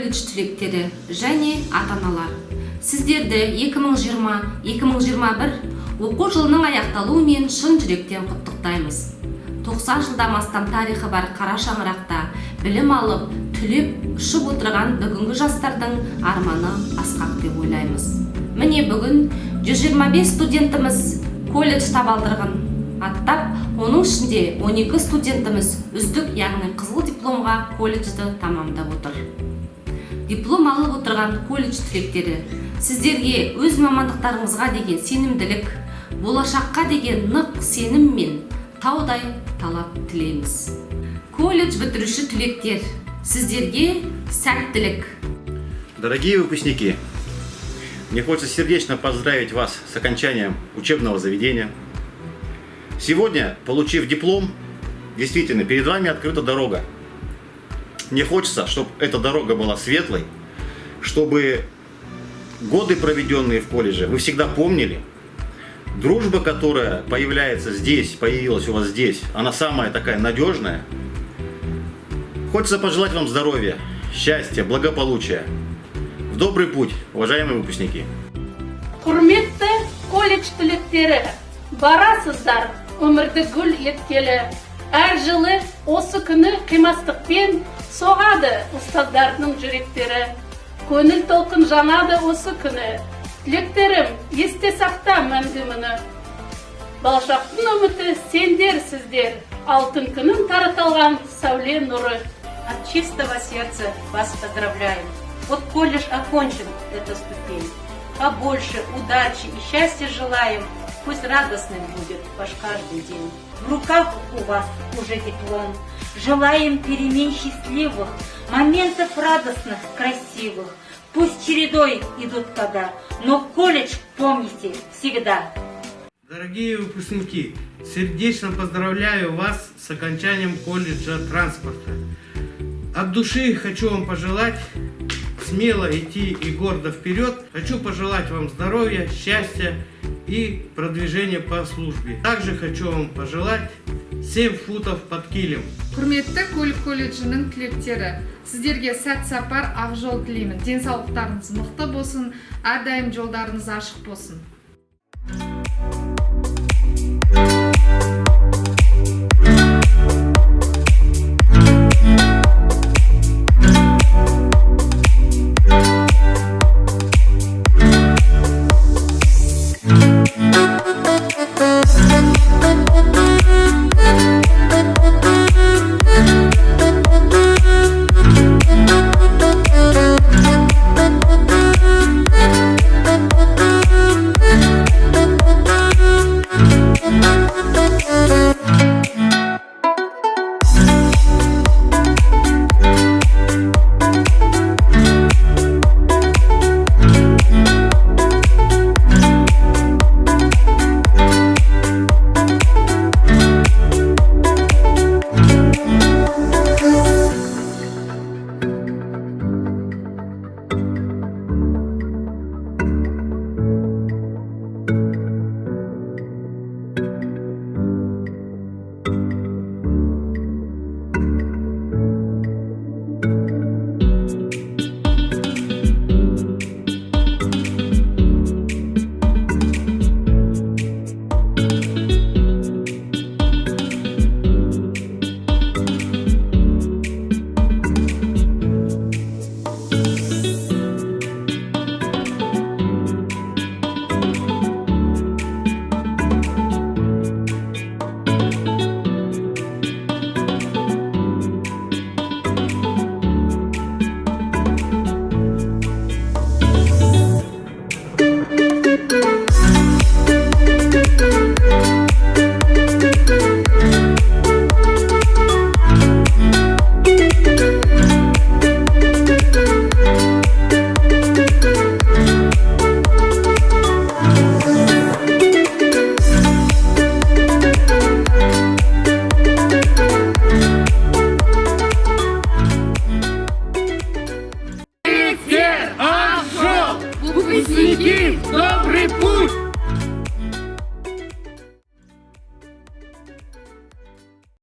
колледж түлектері және ата-аналар. Сіздерді 2020-2021 оқу жылының аяқталуымен шын жүректен құттықтаймыз. 90 жылдан астам тарихы бар қара шаңырақта білім алып, түлеп ұшып отырған бүгінгі жастардың арманы асқақ деп ойлаймыз. Міне бүгін 125 студентіміз колледж табалдырығын аттап, оның ішінде 12 студентіміз үздік, яғни қызыл дипломға колледжді тамамдап отыр. Диплом алып отырған колледж түлектері, сіздерге өз мамандықтарыңызға деген сенімділік, болашаққа деген нық сенім мен таудай талап тілейміз. Колледж бітіруші түлектер, сіздерге сәттілік. Дорогие выпускники, мне хочется сердечно поздравить вас с окончанием учебного заведения. Сегодня, получив диплом, действительно, перед вами открыта дорога. Мне хочется, чтобы эта дорога была светлой, чтобы годы, проведенные в колледже, вы всегда помнили. Дружба, которая появилась у вас здесь, она самая такая надежная. Хочется пожелать вам здоровья, счастья, благополучия. В добрый путь, уважаемые выпускники. Құрметті колледж түлектері, барасыздар өмірді гүл еткелі. Әр жылы осы күні қимастықпен соғады ұстаздардың жүректері. Көңіл толқын жанады осы күні. Түлектерім, есте сақта мәңгі мұны. Болашақтың үміті сендерсіздер, алтын күнін таратылған сәуле нұры. От чистого сердца вас поздравляю. Вот колледж окончен, эта ступень. Побольше удачи и счастья желаем. Пусть радостным будет ваш каждый день. В руках у вас уже диплом. Желаем перемен счастливых, моментов радостных, красивых. Пусть чередой идут года, но колледж помните всегда. Дорогие выпускники, сердечно поздравляю вас с окончанием колледжа транспорта. От души хочу вам пожелать смело идти и гордо вперед. Хочу пожелать вам здоровья, счастья и продвижения по службе. Также хочу вам пожелать 7 футов под килем. Құрметті көлік колледжінің түлектері, сіздерге сәт сапар, ақ жол тілеймін. Денсаулықтарыңыз мықты болсын, әрдайым жолдарыңыз ашық болсын. Выпускники, добрый путь!